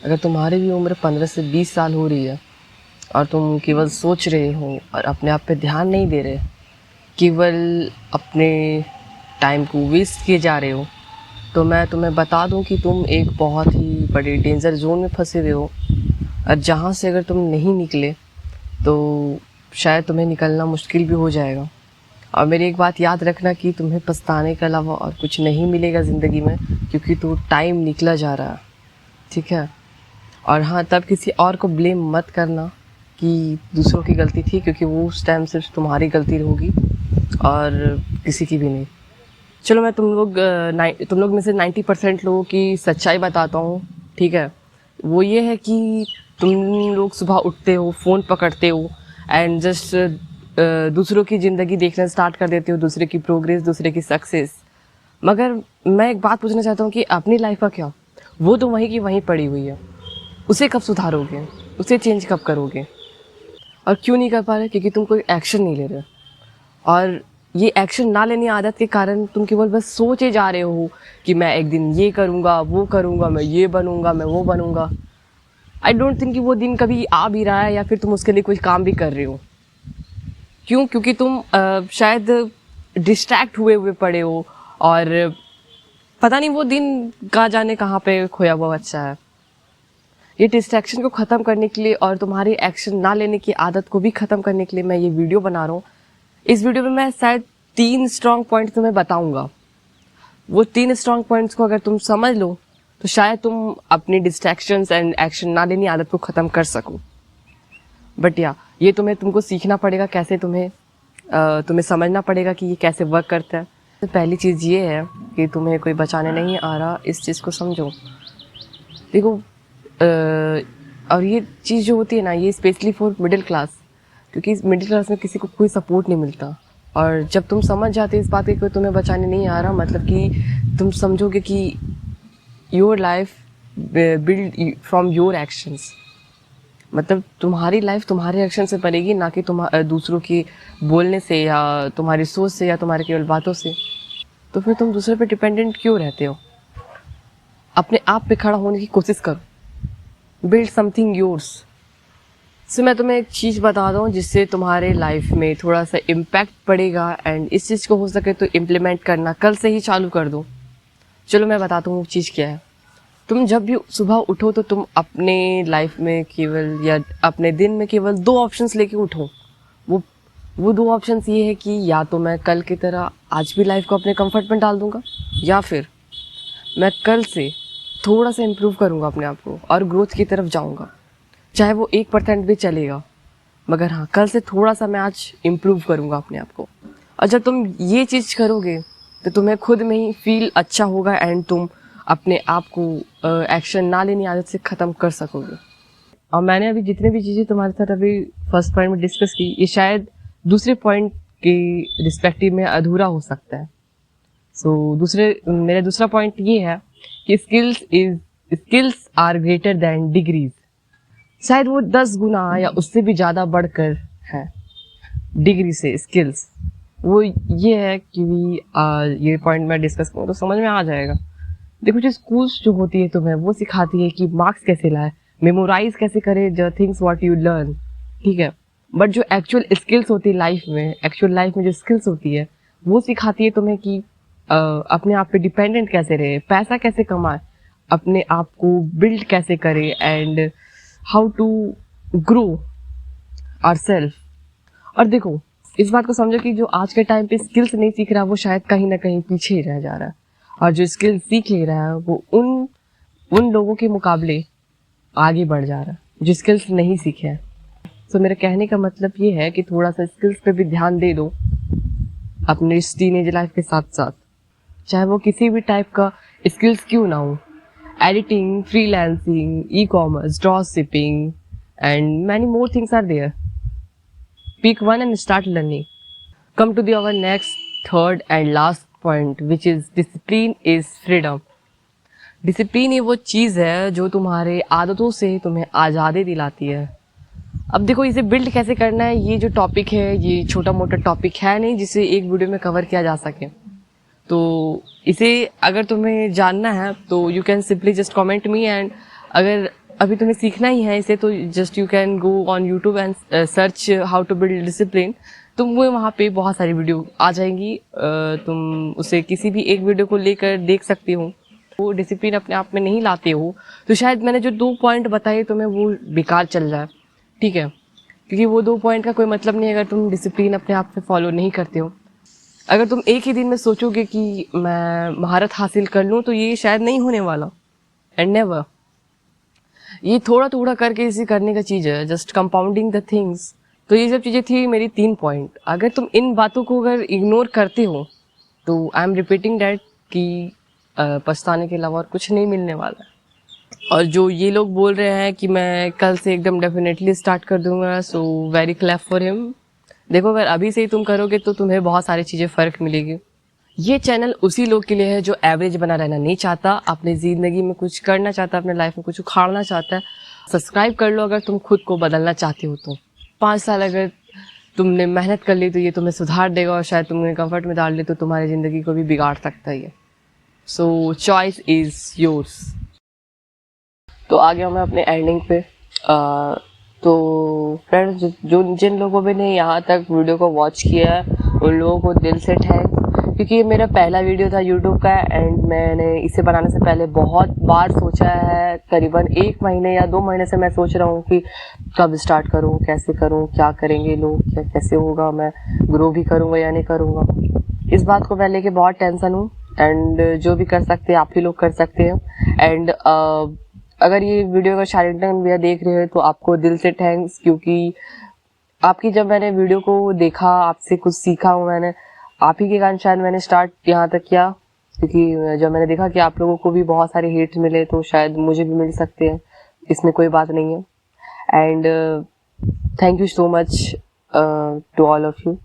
अगर तुम्हारी भी उम्र 15 से 20 साल हो रही है और तुम केवल सोच रहे हो और अपने आप पे ध्यान नहीं दे रहे, केवल अपने टाइम को वेस्ट किए जा रहे हो, तो मैं तुम्हें बता दूं कि तुम एक बहुत ही बड़े डेंजर जोन में फंसे हुए हो। और जहाँ से अगर तुम नहीं निकले तो शायद तुम्हें निकलना मुश्किल भी हो जाएगा। और मेरी एक बात याद रखना कि तुम्हें पछताने के अलावा और कुछ नहीं मिलेगा ज़िंदगी में, क्योंकि तो टाइम निकला जा रहा है, ठीक है। और हाँ, तब किसी और को ब्लेम मत करना कि दूसरों की गलती थी, क्योंकि वो उस टाइम सिर्फ तुम्हारी गलती होगी और किसी की भी नहीं। चलो मैं तुम लोग में से 90% लोगों की सच्चाई बताता हूँ, ठीक है। वो ये है कि तुम लोग सुबह उठते हो, फ़ोन पकड़ते हो एंड जस्ट दूसरों की ज़िंदगी देखना स्टार्ट कर देते हो, दूसरे की प्रोग्रेस, दूसरे की सक्सेस। मगर मैं एक बात पूछना चाहता हूँ कि अपनी लाइफ का क्या? वो तो वहीं की वहीं पड़ी हुई है। उसे कब सुधारोगे? उसे चेंज कब करोगे? और क्यों नहीं कर पा रहे? क्योंकि तुम कोई एक्शन नहीं ले रहे। और ये एक्शन ना लेने आदत के कारण तुम केवल बस सोचे जा रहे हो कि मैं एक दिन ये करूँगा, वो करूँगा, मैं ये बनूँगा, मैं वो बनूँगा। आई डोंट थिंक कि वो दिन कभी आ भी रहा है या फिर तुम उसके लिए कुछ काम भी कर रहे हो। क्यों? क्योंकि तुम शायद डिस्ट्रैक्ट हुए हुए पड़े हो और पता नहीं वो दिन कहाँ जाने कहाँ पे खोया हुआ बच्चा है। ये डिस्ट्रैक्शन को ख़त्म करने के लिए और तुम्हारी एक्शन ना लेने की आदत को भी ख़त्म करने के लिए मैं ये वीडियो बना रहा हूँ। इस वीडियो में मैं शायद 3 स्ट्रॉन्ग पॉइंट्स तुम्हें बताऊंगा। वो 3 स्ट्रॉन्ग पॉइंट्स को अगर तुम समझ लो तो शायद तुम अपनी डिस्ट्रैक्शंस एंड एक्शन ना लेनी आदत को ख़त्म कर सको। बट या ये तुमको सीखना पड़ेगा, कैसे तुम्हें समझना पड़ेगा कि ये कैसे वर्क करता है। तो पहली चीज़ ये है कि तुम्हें कोई बचाने नहीं आ रहा, इस चीज़ को समझो। देखो, और ये चीज़ जो होती है ना, ये स्पेशली फॉर मिडिल क्लास, क्योंकि मिडिल क्लास में किसी को कोई सपोर्ट नहीं मिलता। और जब तुम समझ जाते इस बात को तुम्हें बचाने नहीं आ रहा, मतलब कि तुम समझोगे कि your life build from your actions, मतलब तुम्हारी लाइफ तुम्हारे एक्शन से बनेगी, ना कि दूसरों की बोलने से या तुम्हारी सोच से या तुम्हारे केवल बातों से। तो फिर तुम दूसरे पे डिपेंडेंट क्यों रहते हो? अपने आप पे खड़ा होने की कोशिश करो। Build something yours. सो मैं तुम्हें एक चीज़ बता दूँ जिससे तुम्हारे लाइफ में थोड़ा सा इम्पैक्ट पड़ेगा, एंड इस चीज़ को हो सके तो इम्प्लीमेंट करना कल से ही चालू कर दो। चलो मैं बताता हूँ वो चीज़ क्या है। तुम जब भी सुबह उठो तो तुम अपने लाइफ में केवल या अपने दिन में केवल 2 ऑप्शंस लेके उठो। वो 2 ऑप्शंस ये है कि या तो मैं कल की तरह आज भी लाइफ को अपने कंफर्ट में डाल दूंगा, या फिर मैं कल से थोड़ा सा इम्प्रूव करूँगा अपने आप को और ग्रोथ की तरफ जाऊँगा। चाहे वो 1% भी चलेगा, मगर हाँ, कल से थोड़ा सा मैं आज इम्प्रूव करूँगा अपने आप को। और जब तुम ये चीज़ करोगे तो तुम्हें खुद में ही फील अच्छा होगा एंड तुम अपने आप को एक्शन ना लेनी आदत से ख़त्म कर सकोगे। और मैंने अभी जितने भी चीज़ें तुम्हारे साथ अभी फर्स्ट पॉइंट में डिस्कस की, ये शायद दूसरे पॉइंट के रिस्पेक्टिव में अधूरा हो सकता है। मेरा दूसरा पॉइंट ये है कि skills are greater than degrees. शायद वो 10 गुना या उससे भी ज़्यादा बढ़कर है डिग्री से स्किल्स। वो ये है कि ये पॉइंट मैं डिस्कस करूँ तो समझ में आ जाएगा। देखो, जो स्कूल्स जो होती है तुम्हें वो सिखाती है कि मार्क्स कैसे लाए, मेमोराइज कैसे करे the things what you learn, ठीक है। बट जो एक्चुअल स्किल्स होती है एक्चुअल लाइफ में जो स्किल्स होती है वो सिखाती है तुम्हें कि अपने आप पे डिपेंडेंट कैसे रहे, पैसा कैसे कमाए, अपने आप को बिल्ड कैसे करे and how to grow ourself. और देखो, इस बात को समझो कि जो आज के टाइम पे स्किल्स नहीं सीख रहा वो शायद कहीं ना कहीं पीछे ही रह जा रहा है, और जो स्किल्स सीख ले रहा है वो उन लोगों के मुकाबले आगे बढ़ जा रहा है जो स्किल्स नहीं सीखे हैं। तो मेरे कहने का मतलब ये है कि थोड़ा सा स्किल्स पे भी ध्यान दे दो अपने इस टीनेज लाइफ के साथ साथ, चाहे वो किसी भी टाइप का स्किल्स क्यों ना हो। Editing, freelancing, ecommerce, drop shipping and many more things are there. Pick one and start learning. Come to our next, third and last point, which is discipline is freedom. Discipline ये वो चीज़ है जो तुम्हारे आदतों से तुम्हें आज़ादी दिलाती है। अब देखो, इसे बिल्ड कैसे करना है, ये जो टॉपिक है ये छोटा मोटा टॉपिक है नहीं जिसे एक वीडियो में कवर किया जा सके। तो इसे अगर तुम्हें जानना है तो you can simply just comment me, and अगर अभी तुम्हें सीखना ही है इसे, तो just you can go on YouTube and search how to build discipline. तुम वो वहाँ पे बहुत सारी वीडियो आ जाएंगी, तुम उसे किसी भी एक वीडियो को लेकर देख सकती हो। वो डिसिप्लिन अपने आप में नहीं लाते हो तो शायद मैंने जो 2 पॉइंट बताए तुम्हें वो बेकार चल जाए, ठीक है, क्योंकि वो 2 पॉइंट का कोई मतलब नहीं अगर तुम डिसिप्लिन अपने आप में फॉलो नहीं करते हो। अगर तुम एक ही दिन में सोचोगे कि मैं महारत हासिल कर लूँ तो ये शायद नहीं होने वाला, एंड नेवर। ये थोड़ा थोड़ा करके इसे करने का चीज़ है, जस्ट कंपाउंडिंग द थिंग्स। तो ये सब चीज़ें थी मेरी 3 पॉइंट। अगर तुम इन बातों को अगर इग्नोर करते हो तो आई एम रिपीटिंग डैट कि पछताने के अलावा और कुछ नहीं मिलने वाला है। और जो ये लोग बोल रहे हैं कि मैं कल से एकदम डेफिनेटली स्टार्ट कर दूंगा, so very clap for him. देखो अगर अभी से ही तुम करोगे तो तुम्हें बहुत सारी चीज़ें फ़र्क मिलेगी। ये चैनल उसी लोग के लिए है जो एवरेज बना रहना नहीं चाहता, अपनी ज़िंदगी में कुछ करना चाहता है, अपने लाइफ में कुछ उखाड़ना चाहता है। सब्सक्राइब कर लो अगर तुम खुद को बदलना चाहते हो तो। 5 साल अगर तुमने मेहनत कर ली तो ये तुम्हें सुधार देगा, और शायद तुमने कंफर्ट में डाल ली तो तुम्हारी ज़िंदगी को भी बिगाड़ सकता है ये। सो चॉइस इज़ योर्स। तो आ गया मैं अपने एंडिंग पे। तो फ्रेंड्स, जो जिन लोगों ने यहाँ तक वीडियो को वॉच किया है उन लोगों को दिल से थैंक, क्योंकि ये मेरा पहला वीडियो था यूट्यूब का, एंड मैंने इसे बनाने से पहले बहुत बार सोचा है। करीबन 1 महीने या 2 महीने से मैं सोच रहा हूँ कि कब स्टार्ट करूँ, कैसे करूँ, क्या करेंगे लोग, क्या कैसे होगा, मैं ग्रो भी करूँगा या नहीं करूँगा। इस बात को मैं लेके बहुत टेंशन हूँ, एंड जो भी कर सकते हैं आप ही लोग कर सकते हैं। एंड अगर ये वीडियो का शारिंगटन भैया देख रहे हो तो आपको दिल से थैंक्स, क्योंकि आपकी जब मैंने वीडियो को देखा, आपसे कुछ सीखा हूँ मैंने, आप ही के कारण शायद मैंने स्टार्ट यहाँ तक किया। क्योंकि जब मैंने देखा कि आप लोगों को भी बहुत सारे हेट्स मिले तो शायद मुझे भी मिल सकते हैं, इसमें कोई बात नहीं है। And thank you so much to all of you.